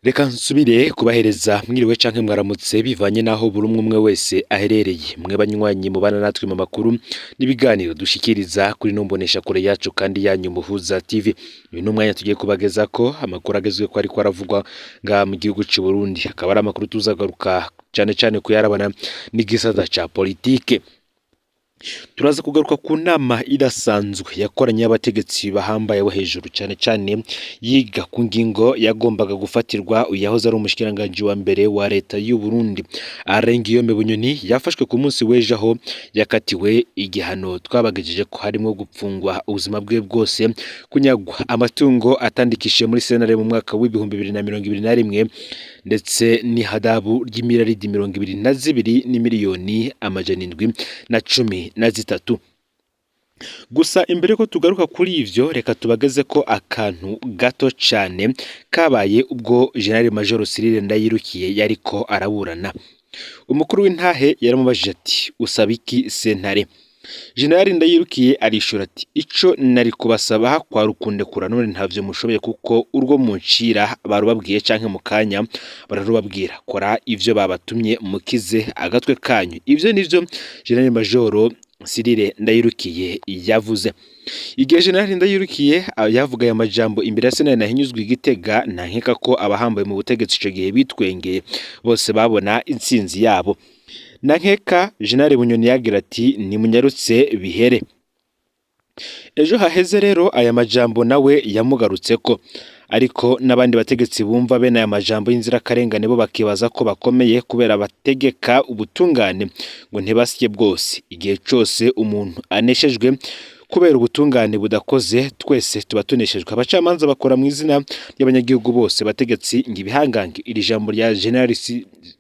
Reka nsubire kubahereza mwiriwe canke mwaramutse bivanye naho buri umwe wese aherereye mwe banywanyi mubana natwe mu makuru n'ibiganiro dushikiriza kuri nombonesha kure yacu kandi yanyu Muhuza TV. Uyu n'umwanya tugiye kubagezako amakuru agezweko ariko aravugwa nga mu gihugu c'u Burundi, akaba ari amakuru tuzagaruka cane kuyarabana n'igisata ca politike. Turaza kugaruka ku nama idasanzwe yakoranye abategetsi bahambaye bo hejuru cane yiga ku ngingo yagombaga gufatirwa uyahoze ari umushikiranganje wa mbere wa leta y'u Burundi Arengiyome Bunyoni yafashwe ku munsi w'ejo aho yakatiwe igihano twabagejeje ko harimo gupfungwa ubuzima bwe bwose, kunyagwa amatungo atandikishije muri sentare mu mwaka w'ibihumbi 2021 ndetse n'ihadabu ry'imiraridi 22 n'imiliyoni amajana 713. Gusa imbere ko tugaruka kuri ivyo reka tubageze ko akantu gato cane kabaye ubwo General Major Cyril Ndayirukiye yariko araburana. Umukuru w'intahe yaramubajije ati usaba iki sentare? General Ndayirukiye arishura ati ico nari kubasaba kwa rukunde kura none ntavyo mushoboye kuko urwo muncira barubabwiye canke mu kanya bararubabwira kora ivyo babatumye mukize agatwe kanyu. Ivyo nivyo General Major Cyril Ndayirukiye yavuze. Igihe General Ndayirukiye yavuga aya majambo imbere ya Sena nahinyuzwe igitega, nankeka ko abahambaye mu butegetsi ico gihe bitwengeye bose babona intsinzi yabo. Nankeka General Bunyoni yagira ati ni munyarutse bihere. Ejo haheze rero aya majambo nawe yamugarutseko, ariko n'abandi bategetsi bumva bene aya majambo y'inzira karengane bo bakibaza ko bakomeye kubera bategeka ubutungane ngo ntibasye bwose. Igihe cose umuntu aneshejwe kubera ubutungane budakoze twese tuba tuneshejwe. Abacamanza bakora mu izina y'abanyagihugu bose bategetsi ngibihangange iri jambo rya General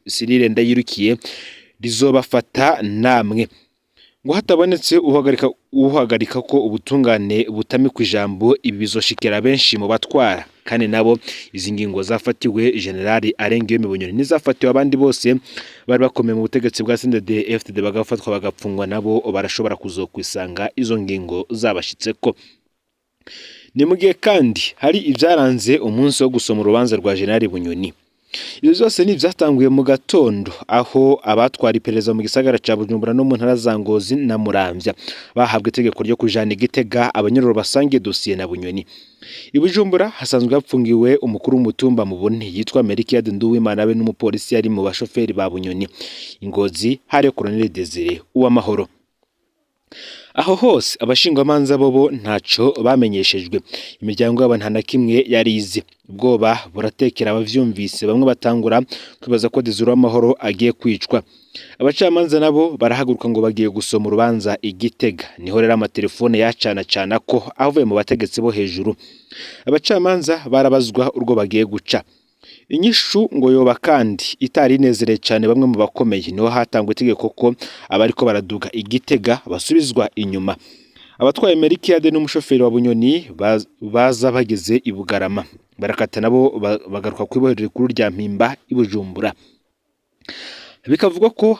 Cyril Ndayirukiye rizobafata namwe ngo hatabonetse uhagarika ko ubutungane butamikwa ijambo. Ibi bizoshikira benshi mu batwara kandi nabo izi ngingo zafatiwe General Arengiyome Bunyoni nizafatiwe abandi bose bari bakomeye mu butegetsi bwa CNDD-FDD bagafatwa bagapfungwa, nabo barashobora kuzokwisanga izo ngingo zabashitseko. Ni mu gihe kandi hari ivyaranze umunsi wo gusoma urubanza rwa General Bunyoni. Ibyo byose ni vyatanguye mu gatondo aho abatwara iperereza mu gisagara ca Bujumbura no mu ntara za Ngozi na Muramvya bahabwe itegeko ryo kujana igitega abanyororo basangiye dosiye na Bunyoni. I Bujumbura hasanzwe hapfungiwe umukuru w'umutumba mu Buni yitwa Merikiade Nduwimana be n'umupolisi yari mu bashoferi ba Bunyoni. Ingozi hari Colonel Desire Uwamahoro. Aho hose abashingwamanza bobo ntaco bamenyeshejwe, imiryango y'abantu nta kimwe yarize. Ubwoba buratekera abavyumvise, bamwe batangura kwibaza ko Desire Uwamahoro agiye kwicwa. Abacamanza nabo barahaguruka ngo bagiye gusoma urubanza igitega. Niho rero amatelefone yacana ko avuye mu bategetsi bo hejuru. Abacamanza barabazwa urwo bagiye guca. Inyishu ngo yoba kandi itari inezereye cyane bamwe mu bakomeye, niho hatangwa itegeko ko abariko baraduga igitega basubizwa inyuma. Abatwaye Merikiade n'umushoferi wa Bunyoni baza bageze i Bugarama barakata nabo bagaruka kwibohera rikuru rya Mpimba i Bujumbura. Bikavugwa ko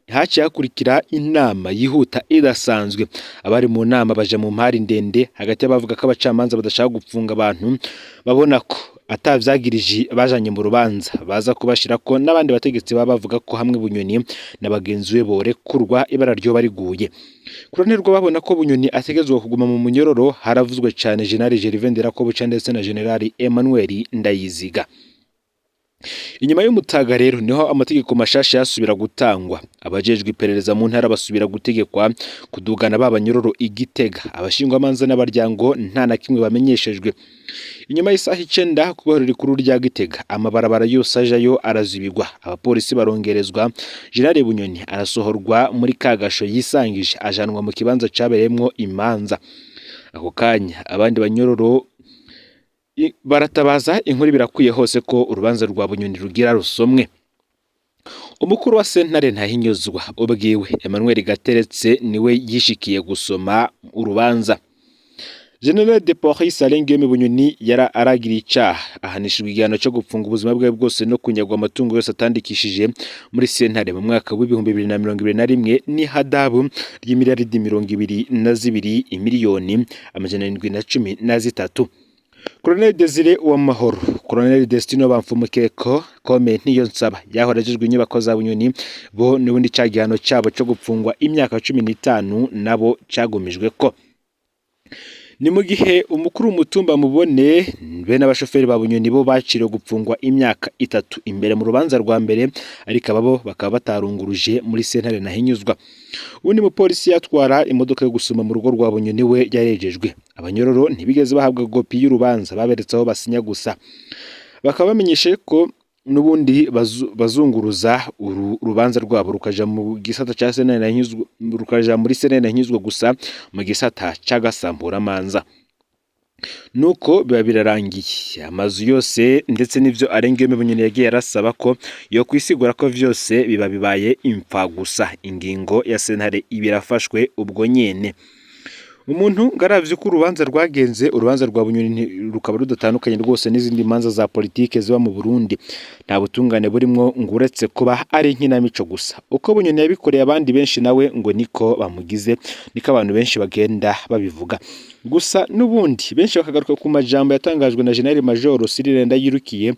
haciye hakurikira inama yihuta idasanzwe. Abari mu nama baje mu mpari ndende hagati y'abavuga ko abacamanza badashaka gupfunga abantu babona ko atavyagirije bajanye mu rubanza baza kubashirako, n'abandi bategetsi bavuga ko hamwe Bunyoni na bagenzi be borekurwa ibara ryo bariguye. Kuronerwa babona ko Bunyoni ategezwe kuguma mu munyororo haravuzwe cyane General Gervais Ndirakobuca ndetse na General Emmanuel Ndayiziga. Inyuma y'umutaga rero niho amategeko mashasha yasubira gutangwa. Abajejwe iperereza mu ntara basubira gutegekwa kudugana babanyororo igitega. Abashingwamanza n'abaryango nta na kimwe bamenyeshejwe. Inyuma y'isaha 9 kubohera rikuru rya Gitega amabarabara yose ajayo arazibigwa, abapolisi barongerezwa. General Bunyoni arasohorwa muri kagasho yisangije ajanwa mu kibanza cabereyemwo imanza. Ako kanya abandi banyororo baratabaza, inkuru birakwiye hose ko urubanza rwa Bunyoni rugira rusomwe. Umukuru wa sentare ntahinyuzwa ubwiwe Emmanuel Gateretse niwe yishikiye gusoma urubanza. General de Police Arengiyome Bunyoni yara aragira icaha ahanishijwe igihano cyo gupfunga ubuzima bwe bwose no kunyagwa amatungo yose atandikishije muri sentare mu mwaka w'ibihumbi 2021 n'ihadabu ry'imiliyaridi 22 imiliyoni amajana 713. Colonel Desire Uwamahoro Colonel Destino Bamfumukeko Kome Niyonsaba yahorejejwe inyubako za Bunyoni bo n'ubundi cagihano cabo cyo gupfungwa imyaka 15 nabo cagumijwe ko. Ni mu gihe umukuru w'umutumba Mubone be n'abashoferi ba Bunyoni bo baciriwe gupfungwa imyaka 3 imbere mu rubanza rwa mbere, ariko ababo bakaba batarunguruje muri sentare nahinyuzwa. Undi mu polisi yatwara imodoka yo gusuma mu rugo rwa Bunyoni we yarejejwe. Abanyororo ntibigeze bahabwa kopi y'urubanza, baberetse aho basinya gusa. Bakaba bamenyeshe ko nubundi bazunguruza urubanza rwabo rukaja mu gisata ca sentare nahinyuzwa, rukaja muri sentare nahinyuzwa gusa mu gisata cagasambura manza. Nuko biba birarangiye amazu yose ndetse n'ivyo arengeme Bunyoni yagiye arasaba ko yo kwisigura ko vyose biba bibaye impfa gusa. Ingingo ya sentare ibirafashwe ubwo nyene. Umuntu ngaravye ko urubanza rwagenze, urubanza rwa Bunyoni rukaba rudatandukanye rwose n'izindi manza za politike ziba mu Burundi. Nta butungane burimwo nguretse kuba ari inkinamico gusa. Uko Bunyoni yabikoreye abandi benshi nawe ngo niko bamugize, niko abantu benshi bagenda babivuga. Gusa nubundi benshi bakagaruka ku majambo yatangajwe na General Major Cyril Ndayirukiye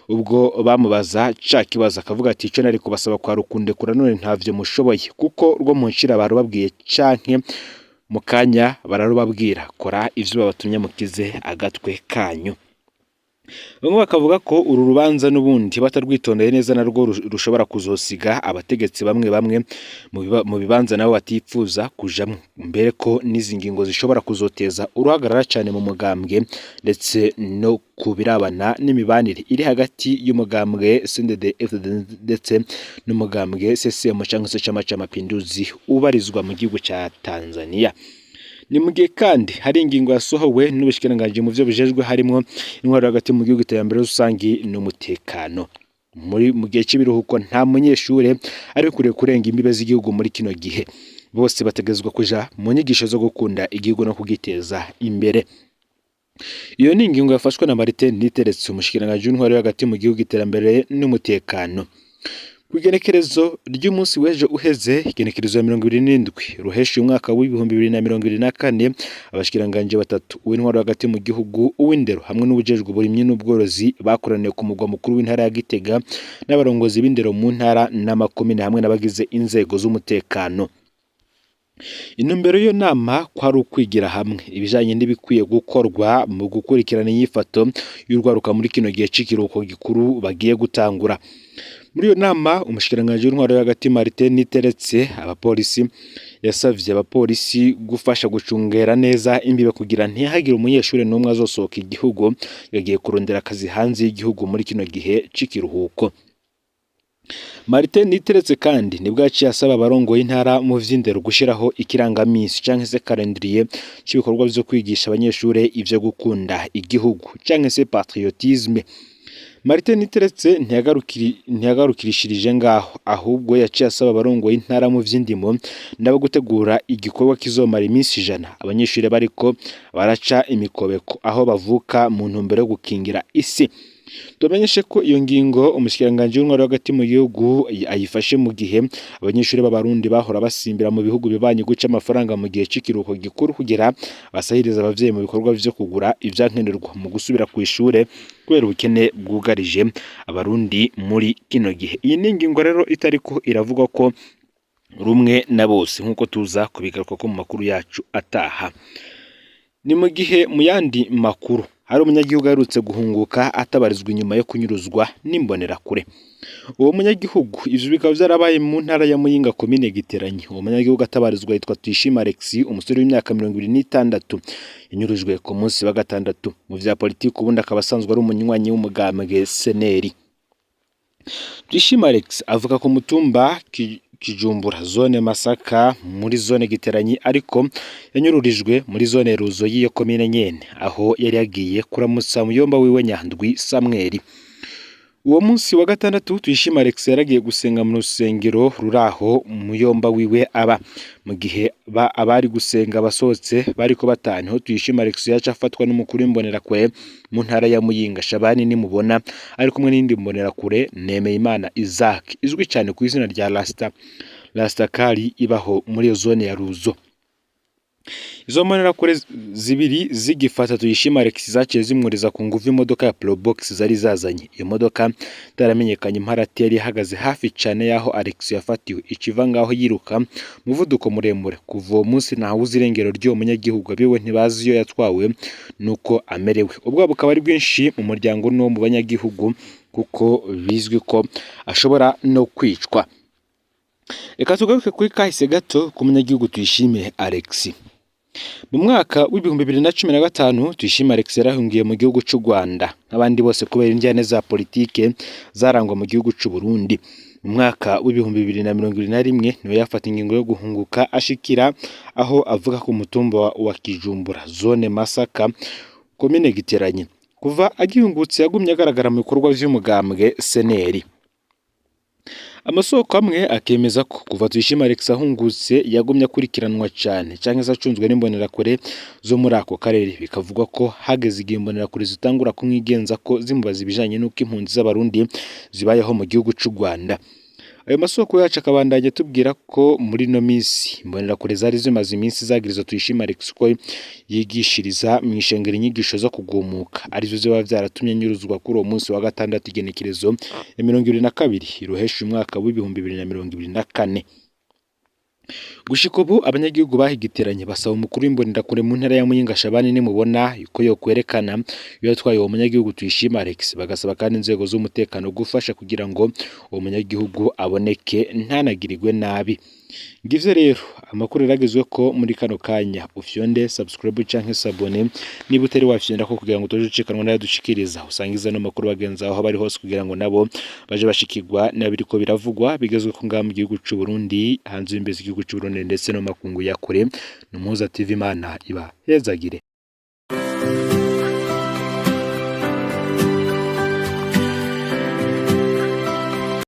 ubwo bamubaza ca kibazo, akavuga ati ico nari kubasaba kwa Rukunde kura none ntavyo mushoboye, kuko rwo munshira barubabwiye canke mukanya bararubabwira kora ivyo babatumye mukize agatwe kanyu. Bamwe bakavuga ko uru rubanza nubundi batarwitondeye neza narwo rushobora kuzosiga abategetsi bamwe bamwe mu bibanza nabo batipfuza kujamwe, mbere ko n'izi ngingo zishobora kuzoteza uruhagarara cyane mu mugambwe ndetse no kubirabana n'imibanire iri hagati y'umugambwe CNDD-FDD ndetse n'umugambwe CCM cyangwa se Chama cha Mapinduzi ubarizwa mu gihugu ca Tanzania. Ni mu gihe kandi hari ingingo yasohowe n'ubushikiranganje mu byo bijejwe harimo intwaro hagati mu gihugu iterambere rusangi n'umutekano. Mu gihe cy'ibiruhuko nta munyeshure ari kure kurenga imbibe z'igihugu muri kino gihe. Bose bategezwa kuja mu nyigisho zo gukunda igihugu no kugiteza imbere. Iyo ni ingingo yafashwe na Martin Niteretse, umushikiranganje w'intwaro hagati mu gihugu iterambere n'umutekano. Kugenekerezo ry'umunsi wejo uheze, igenekerezo ya 27 ruheshi umwaka w'2024, abashikiranganje batatu w'intwaro hagati mu gihugu, uw'indero hamwe n'ubujejwe burimye n'ubworozi bakoraniye ku mugwa mukuru w'intara ya Gitega n'abarongozi b'indero mu ntara n'amakomine hamwe n'abagize inzego z'umutekano. Intumbero yo nama kwari ukwigira hamwe ibijanye n'ibikwiye gukorwa mu gukurikirana inyifato y'urwaruka muri kino gihe c'ikiruhuko gikuru bagiye gutangura. Muri iyo nama umushikiranganje w'intwaro hagati Martin Niteretse abapolisi yasavye abapolisi gufasha gucungera neza imbibe kugira ntihagire umunyeshure n'umwe azosohoka igihugu yagiye kurondera akazi hanze y'igihugu muri kino gihe c'ikiruhuko. Martin Niteretse kandi nibwo yaciye asaba abarongoye intara mu vy'indero gushiraho ikirangamisi canke se calendrier cy'ibikorwa byo kwigisha abanyeshure ivyo gukunda igihugu canke se patriotisme. Martin Niteretse ntiyagarukirishirije ngaho, ahubwo yaciye asaba abarongoye intara mu vy'indimo nabo gutegura igikorwa kizomara iminsi 100 abanyeshure bariko baraca imikobeko aho bavuka mu ntumbero yo gukingira isi. Tumenyeshe ko iyo ngingo umushikiranganje w'intwaro hagati mu gihugu ayifashe mu gihe abanyeshure b'abarundi bahora basimbira mu bihugu bibanye guca amafaranga mu gihe c'ikiruhuko gikuru kugira basahiriza abavyeyi mu bikorwa vyo kugura ivyankenerwa mu gusubira ku ishure kubera ubukene bwugarije abarundi muri kino gihe. Iyi ni ingingo rero itariko iravuga ko rumwe na bose nkuko tuza kubigaruka ko mu makuru yacu ataha. Ni mu gihe mu yandi makuru hari umunyagihugu yarutse guhunguka atabarizwa inyuma yo kunyuruzwa n'imbonera kure. Uwo munyagihugu ivyo bikaba vyarabaye mu ntara ya Muyinga komine Giteranyi. Uwo munyagihugu atabarizwa yitwa Tuyishima Alexis, umusore w'imyaka 26 yanyurujwe ku munsi wa gatandatu. Mu vya politiki ubundi akaba asanzwe ari umunywanyi w'umugambwe Seneri. Tuyishima Alexis avuka ku mutumba Kijumbura zone Masaka muri zone Giteranyi, ariko yanyururijwe muri zone Ruzo y'iyo komine nyene aho yari yagiye kuramutsa muyomba wiwe Nyandwi Samuel. Uwo munsi wa gatandatu Tuyishima Alexis yaragiye gusenga mu rusengero ruraho muyomba wiwe aba. Mu gihe abari gusenga basohotse bariko bataniho Tuyishima Alexis yaca afatwa n'umukuru w'imbonera kure mu ntara ya Muyinga Shabani nimubona ari kumwe n'indi mbonera kure Nemeyimana Isaac izwi cyane ku izina rya Rasta Kali ibaho muri iyo zone ya Ruzo. Izo mbonerakure zibiri zigifata Tuyishime Alex zaciye zimwuriza ku nguvu imodoka ya Probox zari zazanye. Iyo modoka itaramenyekanye imparati yari ihagaze hafi cane yaho Alex yafatiwe, ikiva ngaho yiruka muvuduko muremure. Kuva uwo munsi ntawe uzi irengero ry'uwo munyagihugu, abiwe ntibazi iyo yatwawe nuko amerewe. Ubwo bukaba ari bwinshi mu muryango no mu banyagihugu kuko bizwi ko ashobora no kwicwa. Reka tugaruke kuri kahise gato ku munyagihugu Tuyishime Alex. Mu mwaka w'ibihumbi 2015 Tuyishime Alex yarahungiye mu gihugu cy'u Rwanda nk'abandi bose kubera injyane za politike zarangwa mu gihugu cy'u Burundi. Mu mwaka w'ibihumbi 2021 niwe yafata ingingo yo guhunguka ashikira aho avuga ku mutumba wa Kijumbura zone Masaka komine Giteranyi. Kuva agihungutse yagumye agaragara mu bikorwa vy'umugambwe seneri. Amasoko amwe akemeza ko kuva Tuyishime Alex ahungutse yagumye akurikiranwa cyane canke zacunzwe n'imbonerakure zo muri ako karere, bikavugwa ko hageze igihe imbonerakure zitangura kumwigenza ko zimubaza ibijanye n'uko impunzi z'abarundi zibayeho mu gihugu cy'u Rwanda. Ayo masoko yacu akabandanya tubwira ko muri no minsi imbonerakure zari zimaze iminsi zagiriza Tuyishime Alex ko yigishiriza mu ishengero inyigisho zo kugumuka arizo ziba byaratumye nyuruzwa kuri uwo munsi wa gatandatu igenekerezo ya 2022 iruhesha umwaka w'ibihumbi 2024. Gushika ubu abanyagihugu bahigiteranye basaba umukuru w'imbonerakure mu ntara ya Muyinga Shabani nimubona yuko yo kwerekana iyo yatwaye uwo munyagihugu Tuyishime Alex, bagasaba kandi inzego z'umutekano gufasha kugira ngo uwo munyagihugu aboneke ntanagirirwe nabi. Ngivyo rero amakuru yaragezwe ko muri kano kanya ufyonde subscribe canke sabone niba utari wafyonda ko kugira ngo toje ucikanwa nayo dushikiriza usangiza no makuru bagenza aho bari hose kugira ngo nabo baje bashikirwa nabiriko biravugwa bigezwe ko ngam gihugu cy'u Burundi hanze imbezi igihugu cy'u Burundi ndetse no makungu ya kure. Numuza TV Imana iba hezagire.